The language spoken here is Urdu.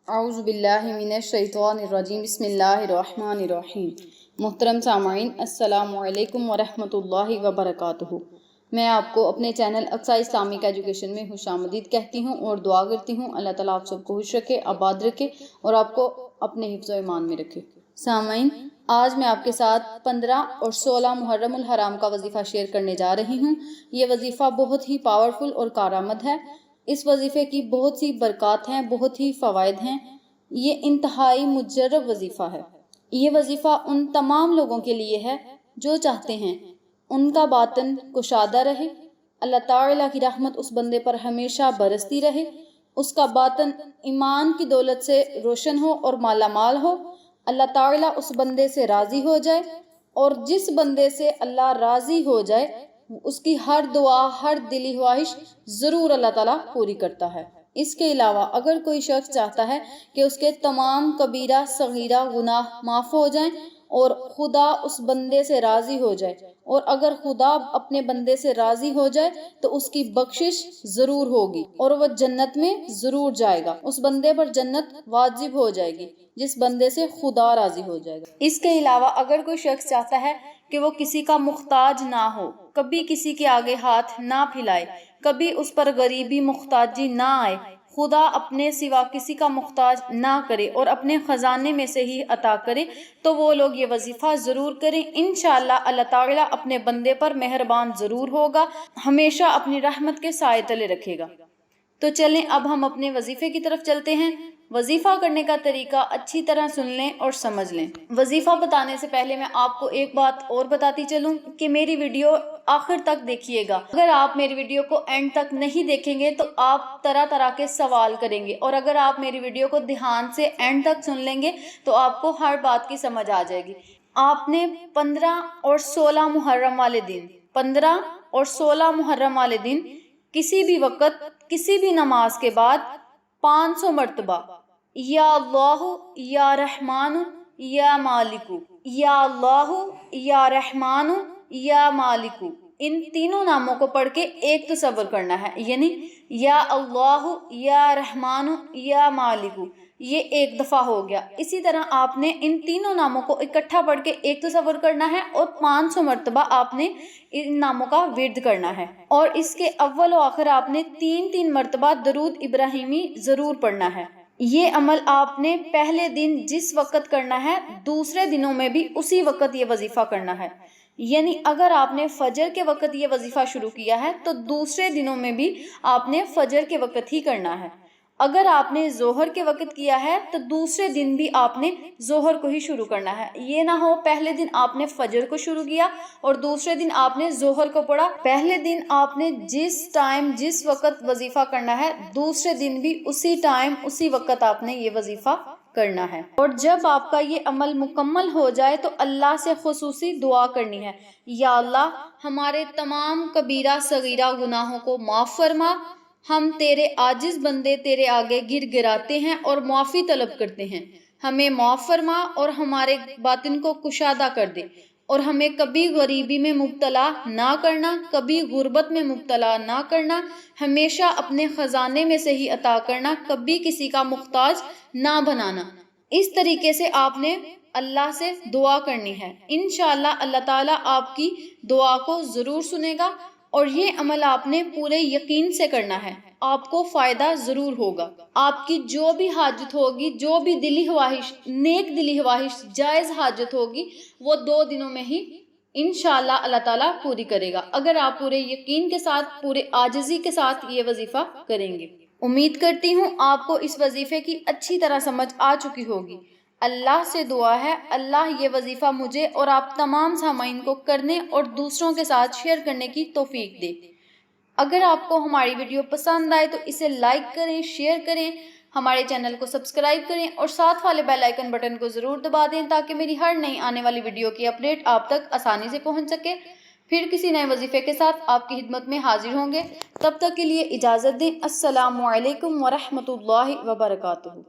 اعوذ باللہ من الشیطان الرجیم بسم اللہ الرحمن الرحیم۔ محترم سامعین، السلام علیکم ورحمۃ اللہ وبرکاتہ۔ میں آپ کو اپنے چینل اقصیٰ اسلامک ایجوکیشن میں خوش آمدید کہتی ہوں اور دعا کرتی ہوں اللہ تعالیٰ آپ سب کو خوش رکھے، آباد رکھے اور آپ کو اپنے حفظ و ایمان میں رکھے۔ سامعین، آج میں آپ کے ساتھ 15 اور 16 محرم الحرام کا وظیفہ شیئر کرنے جا رہی ہوں۔ یہ وظیفہ بہت ہی پاورفل اور کارآمد ہے۔ اس وظیفے کی بہت سی برکات ہیں، بہت ہی فوائد ہیں۔ یہ انتہائی مجرب وظیفہ ہے۔ یہ وظیفہ ان تمام لوگوں کے لیے ہے جو چاہتے ہیں ان کا باطن کشادہ رہے، اللہ تعالیٰ کی رحمت اس بندے پر ہمیشہ برستی رہے، اس کا باطن ایمان کی دولت سے روشن ہو اور مالا مال ہو، اللہ تعالیٰ اس بندے سے راضی ہو جائے، اور جس بندے سے اللہ راضی ہو جائے اس کی ہر دعا، ہر دلی خواہش ضرور اللہ تعالیٰ پوری کرتا ہے۔ اس کے علاوہ اگر کوئی شخص چاہتا ہے کہ اس کے تمام کبیرہ صغیرہ گناہ معاف ہو جائیں اور خدا اس بندے سے راضی ہو جائے، اور اگر خدا اپنے بندے سے راضی ہو جائے تو اس کی بخشش ضرور ہوگی اور وہ جنت میں ضرور جائے گا، اس بندے پر جنت واجب ہو جائے گی جس بندے سے خدا راضی ہو جائے گا۔ اس کے علاوہ اگر کوئی شخص چاہتا ہے کہ وہ کسی کا محتاج نہ ہو، کبھی کسی کے آگے ہاتھ نہ پھیلائے، کبھی اس پر غریبی محتاجی نہ آئے، خدا اپنے سوا کسی کا محتاج نہ کرے اور اپنے خزانے میں سے ہی عطا کرے، تو وہ لوگ یہ وظیفہ ضرور کریں۔ انشاءاللہ اللہ تعالیٰ اپنے بندے پر مہربان ضرور ہوگا، ہمیشہ اپنی رحمت کے سائے تلے رکھے گا۔ تو چلیں اب ہم اپنے وظیفے کی طرف چلتے ہیں۔ وظیفہ کرنے کا طریقہ اچھی طرح سن لیں اور سمجھ لیں۔ وظیفہ بتانے سے پہلے میں آپ کو ایک بات اور بتاتی چلوں کہ میری ویڈیو آخر تک دیکھیے گا۔ اگر آپ میری ویڈیو کو اینڈ تک نہیں دیکھیں گے تو آپ طرح طرح کے سوال کریں گے، اور اگر آپ میری ویڈیو کو دھیان سے اینڈ تک سن لیں گے تو آپ کو ہر بات کی سمجھ آ جائے گی۔ آپ نے 15 اور 16 محرم والے دن 15 اور 16 محرم والے دن کسی بھی وقت کسی بھی نماز کے بعد 500 مرتبہ یا اللہ یا رحمان یا مالک، یا اللہ یا رحمان یا مالک، ان تینوں ناموں کو پڑھ کے ایک تصور کرنا ہے، یعنی یا اللہ یا رحمان یا مالک، یہ ایک دفعہ ہو گیا۔ اسی طرح آپ نے ان تینوں ناموں کو اکٹھا پڑھ کے ایک تصور کرنا ہے اور 500 مرتبہ آپ نے ان ناموں کا ورد کرنا ہے، اور اس کے اول و آخر آپ نے 3 مرتبہ درود ابراہیمی ضرور پڑھنا ہے۔ یہ عمل آپ نے پہلے دن جس وقت کرنا ہے دوسرے دنوں میں بھی اسی وقت یہ وظیفہ کرنا ہے، یعنی اگر آپ نے فجر کے وقت یہ وظیفہ شروع کیا ہے تو دوسرے دنوں میں بھی آپ نے فجر کے وقت ہی کرنا ہے۔ اگر آپ نے ظہر کے وقت کیا ہے تو دوسرے دن بھی آپ نے ظہر کو ہی شروع کرنا ہے۔ یہ نہ ہو پہلے دن آپ نے فجر کو شروع کیا اور دوسرے دن آپ نے ظہر کو پڑھا۔ پہلے دن آپ نے جس ٹائم جس وقت وظیفہ کرنا ہے دوسرے دن بھی اسی ٹائم اسی وقت آپ نے یہ وظیفہ کرنا ہے۔ اور جب آپ کا یہ عمل مکمل ہو جائے تو اللہ سے خصوصی دعا کرنی ہے، یا اللہ ہمارے تمام کبیرہ صغیرہ گناہوں کو معاف فرما، ہم تیرے عاجز بندے تیرے آگے گر گراتے ہیں اور معافی طلب کرتے ہیں، ہمیں معاف فرما اور ہمارے باطن کو کشادہ کر دے، اور ہمیں کبھی غریبی میں مبتلا نہ کرنا، کبھی غربت میں مبتلا نہ کرنا، ہمیشہ اپنے خزانے میں سے ہی عطا کرنا، کبھی کسی کا محتاج نہ بنانا۔ اس طریقے سے آپ نے اللہ سے دعا کرنی ہے۔ انشاءاللہ اللہ تعالیٰ آپ کی دعا کو ضرور سنے گا، اور یہ عمل آپ نے پورے یقین سے کرنا ہے، آپ کو فائدہ ضرور ہوگا۔ آپ کی جو بھی حاجت ہوگی، جو بھی دلی خواہش، نیک دلی خواہش، جائز حاجت ہوگی، وہ 2 دنوں میں ہی انشاءاللہ اللہ تعالیٰ پوری کرے گا، اگر آپ پورے یقین کے ساتھ، پورے عاجزی کے ساتھ یہ وظیفہ کریں گے۔ امید کرتی ہوں آپ کو اس وظیفے کی اچھی طرح سمجھ آ چکی ہوگی۔ اللہ سے دعا ہے اللہ یہ وظیفہ مجھے اور آپ تمام سامعین کو کرنے اور دوسروں کے ساتھ شیئر کرنے کی توفیق دے۔ اگر آپ کو ہماری ویڈیو پسند آئے تو اسے لائک کریں، شیئر کریں، ہمارے چینل کو سبسکرائب کریں اور ساتھ والے بیل آئیکن بٹن کو ضرور دبا دیں تاکہ میری ہر نئی آنے والی ویڈیو کی اپڈیٹ آپ تک آسانی سے پہنچ سکے۔ پھر کسی نئے وظیفے کے ساتھ آپ کی خدمت میں حاضر ہوں گے، تب تک کے لیے اجازت دیں۔ السلام علیکم ورحمۃ اللہ وبرکاتہ۔